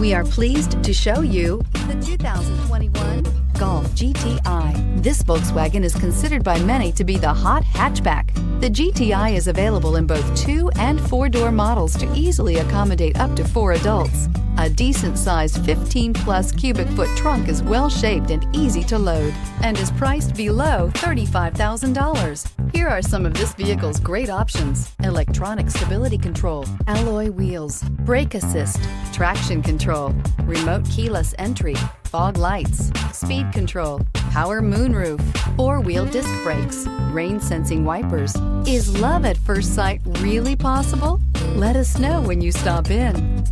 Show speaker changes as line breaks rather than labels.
We are pleased to show you the 2021 Golf GTI. This Volkswagen is considered by many to be the hot hatchback. The GTI is available in both 2- and 4-door models to easily accommodate up to 4 adults. A decent-sized 15-plus cubic foot trunk is well-shaped and easy to load and is priced below $35,000. Here are some of this vehicle's great options: electronic stability control, alloy wheels, brake assist, traction control, remote keyless entry, fog lights, speed control, power moonroof, 4-wheel disc brakes, rain-sensing wipers. Is love at first sight really possible? Let us know when you stop in.